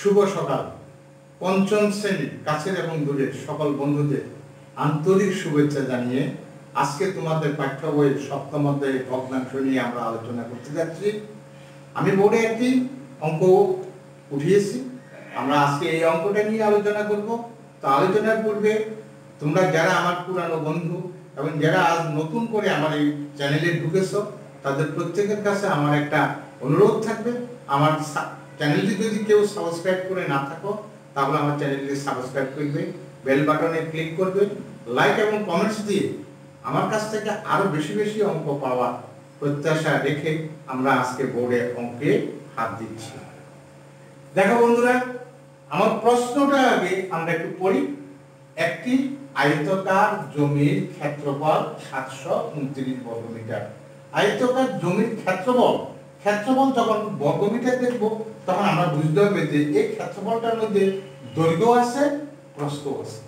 শুভ সকাল। পঞ্চম শ্রেণীর কাছের এবং দূরের সকল বন্ধুদের আন্তরিক শুভেচ্ছা জানিয়ে আজকে তোমাদের পাঠ্য বইয়ের সপ্তম অধ্যায়ের ভগ্নাংশ নিয়ে আমরা আলোচনা করতে যাচ্ছি। আমি বোর্ডে একটি অঙ্ক উঠিয়েছি, আমরা আজকে এই অঙ্কটা নিয়ে আলোচনা করব। তো আলোচনার পূর্বে তোমরা যারা আমার পুরানো বন্ধু এবং যারা আজ নতুন করে আমার এই চ্যানেলে ঢুকেছো, তাদের প্রত্যেকের কাছে আমার একটা অনুরোধ থাকবে, আমার চ্যানেলটি যদি কেউ সাবস্ক্রাইব করে না থাকো তাহলে আমার চ্যানেলটি সাবস্ক্রাইব করবে, বেল বাটনে ক্লিক করবে, লাইক এবং কমেন্টস দিয়ে আমার কাছ থেকে আরো বেশি বেশি অঙ্ক পাওয়ার প্রত্যাশা রেখে আমরা আজকে বোর্ডে অঙ্কে হাত দিচ্ছি। দেখো বন্ধুরা, আমার প্রশ্নটা আগে আমরা একটু পড়ি। একটি আয়তাকার জমির ক্ষেত্রফল 729 বর্গমিটার। আয়তাকার জমির ক্ষেত্রফল যখন বর্গমিটার দেখব তখন আমরা বুঝতে হবে যে এই ক্ষেত্রফলটার মধ্যে দৈর্ঘ্য আছে, প্রস্থ আছে।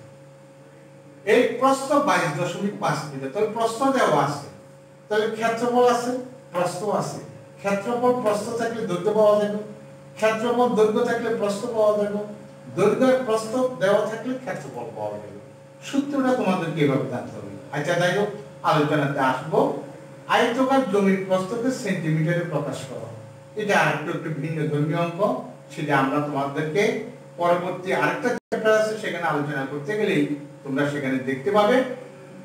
এই প্রস্থ 22.5 মিটার, তাহলে প্রস্থ দেওয়া আছে, তাহলে ক্ষেত্রফল আছে, প্রস্থ আছে। ক্ষেত্রফল প্রস্থ থাকলে দৈর্ঘ্য পাওয়া যাবে, ক্ষেত্রফল দৈর্ঘ্য থাকলে প্রস্থ পাওয়া যাবে, দৈর্ঘ্য আর প্রস্থ দেওয়া থাকলে ক্ষেত্রফল পাওয়া যাবে। সূত্রটা তোমাদেরকে এভাবে জানতে হবে। আচ্ছা, যাই হোক, আলোচনাতে আসবো। আয়তাকার জমির প্রস্থকে সেন্টিমিটারে প্রকাশ করা, এটা আরেকটু ভিন্ন ধর্মীয় অঙ্ক, সেটা আমরা তোমাদেরকে পরবর্তী আরেকটা চ্যাপ্টার আছে সেখানে আলোচনা করতে গেলেই তোমরা সেখানে দেখতে পাবে।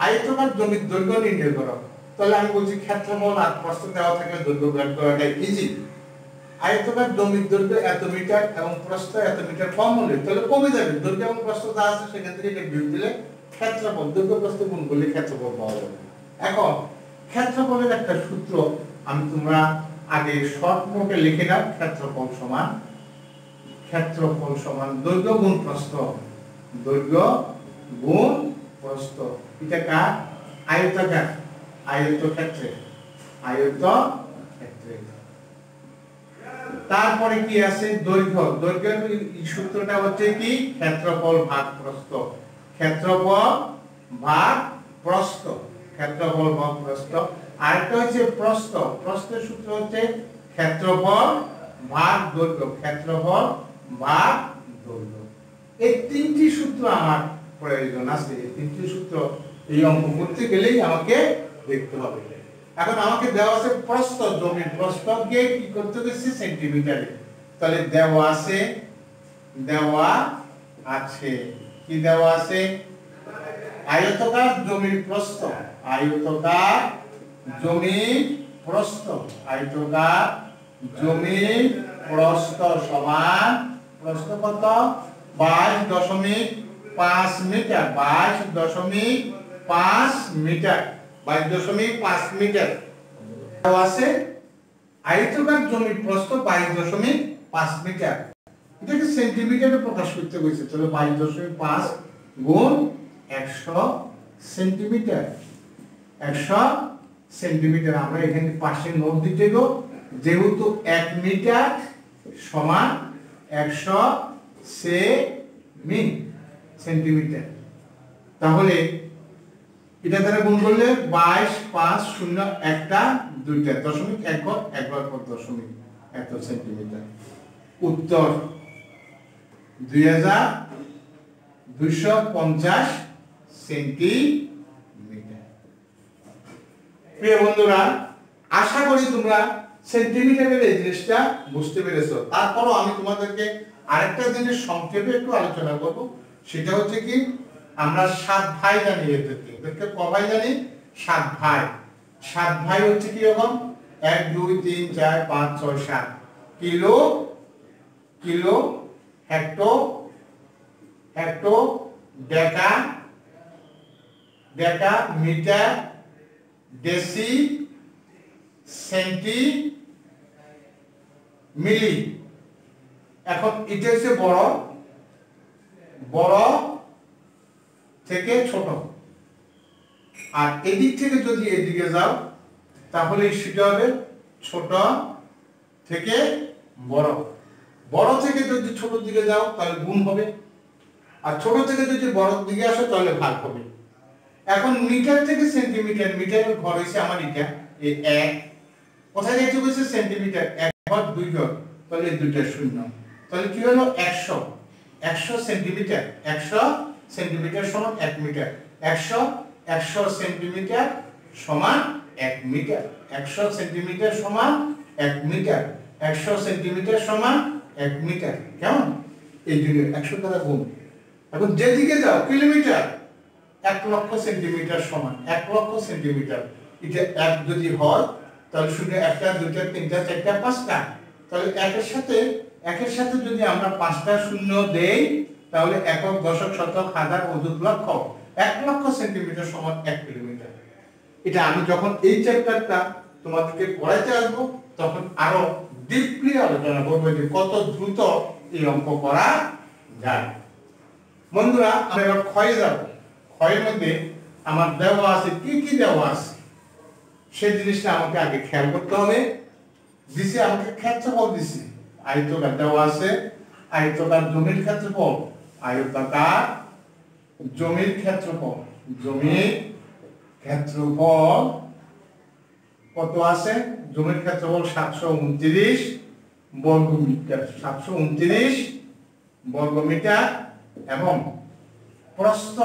আয়তাকার জমির দৈর্ঘ্য নির্ণয় করো, তাহলে আমি বলছি ক্ষেত্রফল আর প্রস্থ দেওয়া থাকলে দৈর্ঘ্য বের করাটা ইজি। আয়তাকার জমির দৈর্ঘ্য এত মিটার এবং প্রস্থ এত মিটার কম হলে তাহলে কমে যাবে, দৈর্ঘ্য এবং প্রস্থ যা আছে সেখান থেকে এটা বিয়োগ দিলে ক্ষেত্রফল, দৈর্ঘ্য প্রস্থ গুণ করলে ক্ষেত্রফল পাওয়া যাবে। এখন ক্ষেত্রফলের একটা সূত্র আমি তোমরা আগে শর্ট নোটে লিখে নাও। ক্ষেত্রফল সমান দৈর্ঘ্য গুণ প্রস্থ, দৈর্ঘ্য গুণ প্রস্থ। এটা কার? আয়তাকার, আয়তক্ষেত্রে। তারপরে কি আছে? দৈর্ঘ্যের সূত্রটা হচ্ছে কি? ক্ষেত্রফল ভাগ প্রস্থ, ক্ষেত্রফল ভাগ প্রস্থ, ক্ষেত্রফল ভাগ প্রস্থ। আরেকটা হচ্ছে প্রস্থ, প্রস্থের সূত্র হচ্ছে ক্ষেত্রফল ভাগ দৈর্ঘ্য, ক্ষেত্রফল ভাগ দৈর্ঘ্য। এই তিনটি সূত্র আমার প্রয়োজন আছে, এই তিনটি সূত্র এই অঙ্ক করতে গেলেই আমাকে দেখতে হবে। এখন আমাকে দেওয়া আছে প্রস্থ, জমির প্রস্থকে কি করতে হচ্ছে? সেন্টিমিটারে। তাহলে দেওয়া আছে কি দেওয়া আছে? আয়তাকার জমির প্রস্থ, আয়তাকার জমির প্রস্থ, আয়তাকার জমির প্রস্থ সমান, প্রস্থ কত? 22.5 মিটার, 22.5 মিটার, 22.5 মিটার দেওয়া আছে। আয়তাকার জমির প্রস্থ 22.5 মিটার, এটাকে সেন্টিমিটারে প্রকাশ করতে হয়েছে। তাহলে 22.5 গুণ 100 সেন্টিমিটার, 100 সেন্টিমিটার। আমরা এখানে পাশে নোট দিতে গো, যেহেতু 1 মিটার সমান 100 সেন্টিমিটার, তাহলে এটা দ্বারা গুণ করলে 22, 5, 0, 1টা 2টা, দশমিক একবার পর দশমিক এত সেন্টিমিটার। উত্তর 2250 সেন্টিমিটার। প্রিয় বন্ধুরা, আশা করি তোমরা সেন্টিমিটারের এই জিনিসটা বুঝতে পেরেছো। তারপরও আমি তোমাদেরকে আরেকটা জিনিস সংক্ষেপে একটু আলোচনা করব, সেটা হচ্ছে কি? আমরা 7 ভাই জানি, এদেরকে ক ভাই জানি? 7 ভাই। 7 ভাই হচ্ছে কি রকম? 1, 2, 3, 4, 5, 6, 7 কিলো, হেক্টো, ডেকা, মিটার, ডেসি, সেন্টি, মিলি। এখন এটা হচ্ছে বড় থেকে ছোট, আর এদিক থেকে যদি এদিকে যাও তাহলে সেটা হবে ছোট থেকে বড়। বড় থেকে যদি ছোট দিকে যাও তাহলে গুণ হবে, আর ছোট থেকে যদি বড় দিকে আসো তাহলে ভাগ হবে। এখন মিটার থেকে সেন্টিমিটার, মিটারের ঘর হইছে আমার এটা, এই 1 কোথায় যাইতে হইছে? সেন্টিমিটার, 1 ঘর 2 ঘর, তাহলে এই দুইটা শূন্য। তাহলে কি হলো 100 100 সেন্টিমিটার 100 সেন্টিমিটার সমান 1 মিটার 100 সেন্টিমিটার সমান 1 মিটার 100 সেন্টিমিটার সমান 1 মিটার 100 সেন্টিমিটার সমান 1 মিটার। কেমন? এই জন্য 100 দ্বারা গুণ। এখন যেদিকে যাও কিলোমিটার 1 লক্ষ সেন্টিমিটার সমান 1 লক্ষ সেন্টিমিটার। এটা 1 যদি হয় তাহলে শুধু একটা দুইটা তিনটা চারটা পাঁচটা, তাহলে একের সাথে যদি আমরা 5টা শূন্য দেই তাহলে একক দশক শতক হাজার অযুত লক্ষ 1 লক্ষ সেন্টিমিটার সমান 1 কিলোমিটার। এটা আমি যখন এই চ্যাপ্টারটা তোমাদেরকে পড়াইতে আসবো তখন আরো ডিপলি আলোচনা করবো যে কত দ্রুত এই অঙ্ক করা যায়। বন্ধুরা আমরা এবার ক্ষয়ে যাব। ক্ষয়ের মধ্যে আমার দেওয়া আছে কি কি দেওয়া আছে সেই জিনিসটা আমাকে আগে খেয়াল করতে হবে। দিছে আমাকে ক্ষেত্রফল দিছে, আয়তকার দেওয়া আছে, আয়তকার জমির ক্ষেত্রফল, আয়তাকার জমির ক্ষেত্রফল, জমির ক্ষেত্রফল কত আছে? জমির ক্ষেত্রফল 729 বর্গ মিটার, 729 বর্গ মিটার। এবং প্রস্থ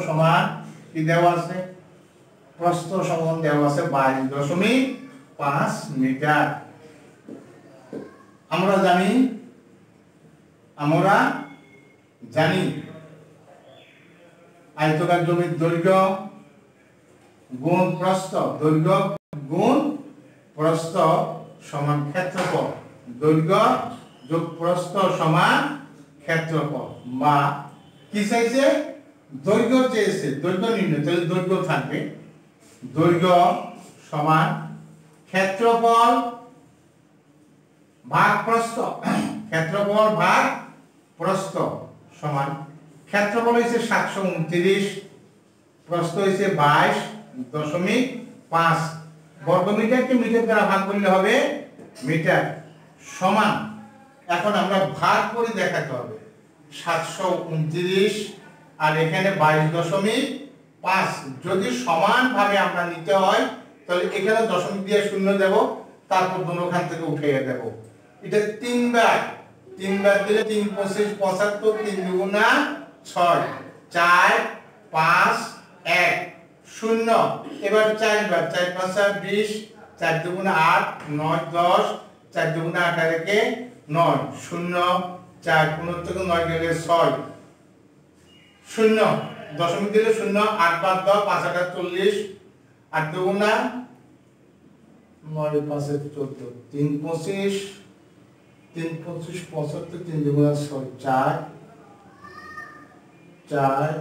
সমান কি দেওয়া আছে? প্রস্থ সমান দেওয়া আছে 22.5 মিটার। আমরা জানি আয়তকার জমির দৈর্ঘ্য গুণ প্রস্থ, দৈর্ঘ্য গুণ প্রস্থ সমান ক্ষেত্রফল, দৈর্ঘ্য যোগ প্রস্থ সমান ক্ষেত্রফল। বা কি চাইছে? দৈর্ঘ্য চেয়েছে, দৈর্ঘ্য নির্ণয়, তাহলে দৈর্ঘ্য থাকবে দৈর্ঘ্য সমান ক্ষেত্রফল ভাগ প্রস্থ, ক্ষেত্রফল ভাগ প্রস্থ সমান ক্ষেত্রফল হইছে 729, প্রস্থ হইছে 22.5 বর্গ মিটারকে মিটার দ্বারা ভাগ করলে হবে মিটার সমান। এখন আমরা ভাগ করে দেখাতে হবে 729 আর এখানে 22.5 যদি সমান ভাবে আমরা নিতে হয় তাহলে এখানে দশমিক দিয়ে শূন্য দেব, তারপর দোনোখান থেকে উঠিয়ে দেব। এটা 3 বার দিলে 3 25 75 3 দুগুণা 6 4 5 1 0। এবার 4 বার 4 5 20 4 দুগুণা 8 9 10 4 দুগুণা 18 কে 9 0 4 15 থেকে 9 গেলে 6 0 দশমিক দিলে 0 8 5 10 5 8 40 8 দুগুণা 9 5 14 3 25 3 25 75 3 দুগুণা 6 4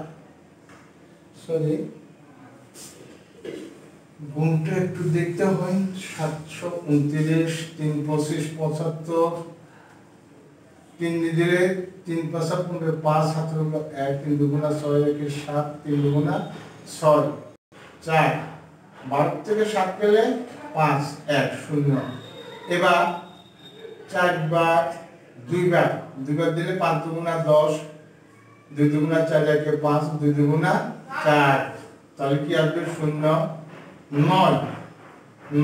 সরি গুণটা একটু দেখতে হয়। 729 3 25 75 3 দিলে 3 5 15 5 7 1 3 দুগুণা 6 1 7 3 দুগুণা 6 4 12 থেকে 7 গেলে 5 1 0। এবার 4 বার 2 বার দিলে 5 দুগুণা 10 2 দুগুণা 4 1 5 2 দুগুণা 4, তাহলে কি আসবে 0 9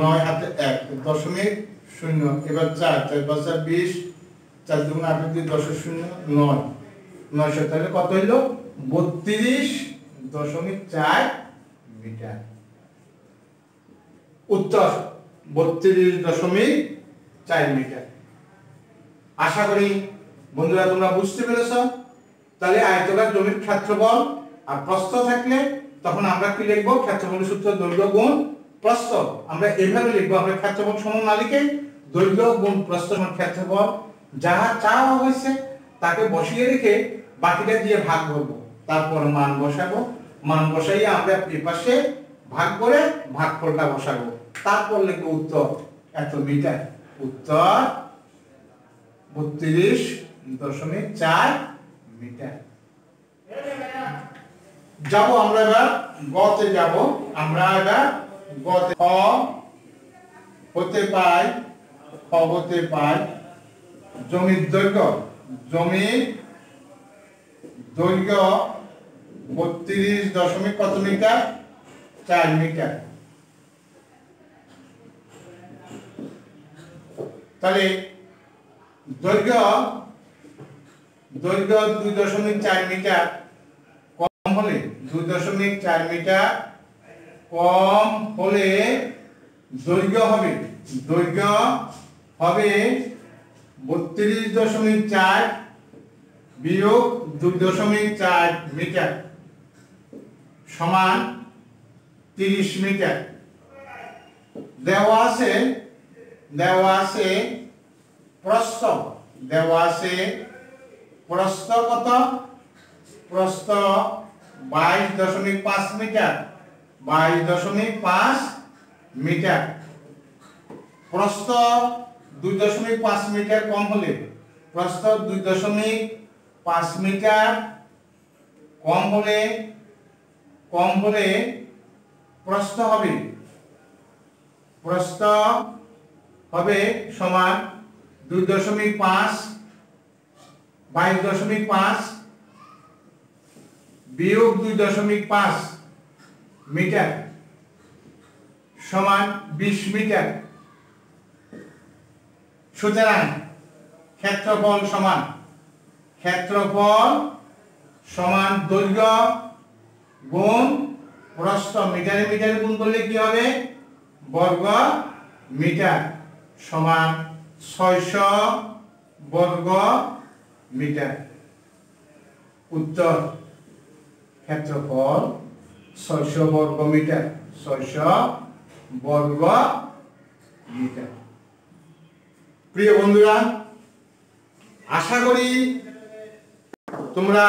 9 হাতে 1 দশমিক 0। এবার 4 4 5 20 4 দুগুণা 8 দিয়ে 10 0 9 900, তাহলে কত হইলো 32.4 মিটার। উত্তর 32.4 মিটার। আশা করি বন্ধুরা তোমরা বুঝতে পেরেছো। তাহলে আয়তকার জমির ক্ষেত্রফল আর প্রস্থ থাকলে তখন আমরা কি লিখব? ক্ষেত্রফলের সূত্র দৈর্ঘ্য গুণ প্রস্থ। আমরা এইভাবে লিখব, আমরা ক্ষেত্রফল সমান না লিখে দৈর্ঘ্য গুণ প্রস্থ সমান ক্ষেত্রফল যাহা চাওয়া হয়েছে তাকে বসিয়ে রেখে বাকিটা দিয়ে ভাগ করব, তারপর মান বসাবো, মান বসাইয়ে আমরা এই পাশে ভাগ করে ভাগফলটা বসাবো, তারপর লিখব উত্তর এত মিটার। উত্তর 32.4 মিটার। যাব আমরা এবার গতে যাব। আমরা এবার গতে খ হতে পাই জমির দৈর্ঘ্য 32 কত মিটার? 4 মিটার। তাহলে দৈর্ঘ্য 2.4 মিটার কম হলে 2.4 মিটার কম হলে দৈর্ঘ্য হবে 32.4 বিয়োগ 2.4 মিটার সমান 30 মিটার। দেওয়া আছে প্রস্থ কত? প্রস্থ 22.5 মিটার 22.5 মিটার। প্রস্থ 2.5 মিটার কম হলে প্রস্থ 2.5 মিটার কম হলে প্রস্থ হবে সমান 2.5 22.5 বিয়োগ 2.5 মিটার সমান 20 মিটার। সুতরাং ক্ষেত্রফল সমান দৈর্ঘ্য গুণ প্রস্থ। মিটারে গুণ করলে কি হবে? বর্গ মিটার সমান 600 বর্গ মিটার। উত্তর ক্ষেত্রফল 600 বর্গ মিটার 600 বর্গ মিটার। প্রিয় বন্ধুরা, আশা করি তোমরা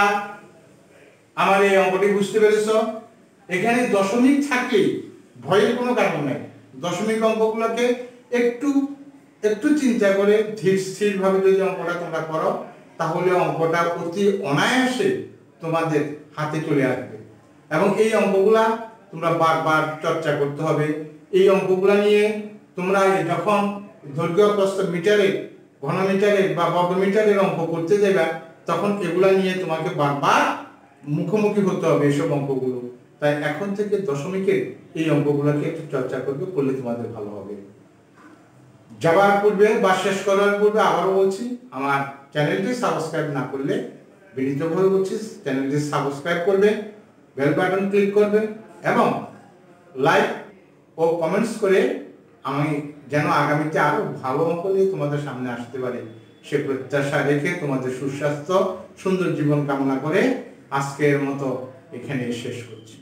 আমার এই অঙ্কটি বুঝতে পেরেছো। এখানে দশমিক থাকলে ভয়ের কোনো কারণ নাই। দশমিক অঙ্কগুলোকে একটু চিন্তা করে ধীর স্থির ভাবে যদি অঙ্কটা তোমরা করো তাহলে অঙ্কটা অতি অনায়াসে তোমাদের হাতে চলে আসবে। এবং এই অঙ্কগুলা তোমরা বারবার চর্চা করতে হবে। এই অঙ্কগুলা নিয়ে তোমরা যখন দৈর্ঘ্য প্রস্থ মিটারে, ঘনমিটারে বা বর্গমিটারের অঙ্ক করতে যাবে তখন এগুলা নিয়ে তোমাকে বারবার মুখোমুখি হতে হবে এসব অঙ্কগুলো। তাই এখন থেকে দশমিকের এই অঙ্কগুলোকে একটু চর্চা করলে তোমাদের ভালো হবে। যাবার পূর্বে বা শেষ করার পূর্বে আবারও বলছি, আমার চ্যানেলটি সাবস্ক্রাইব না করলে বিনীতভাবে বলছি চ্যানেলটি সাবস্ক্রাইব করবে, বেল বাটন ক্লিক করবে এবং লাইক ও কমেন্টস করে আমি যেন আগামীতে আরো ভালো অঙ্ক নিয়ে তোমাদের সামনে আসতে পারি সে প্রত্যাশা রেখে তোমাদের সুস্বাস্থ্য সুন্দর জীবন কামনা করে আজকের মতো এখানে শেষ করছি।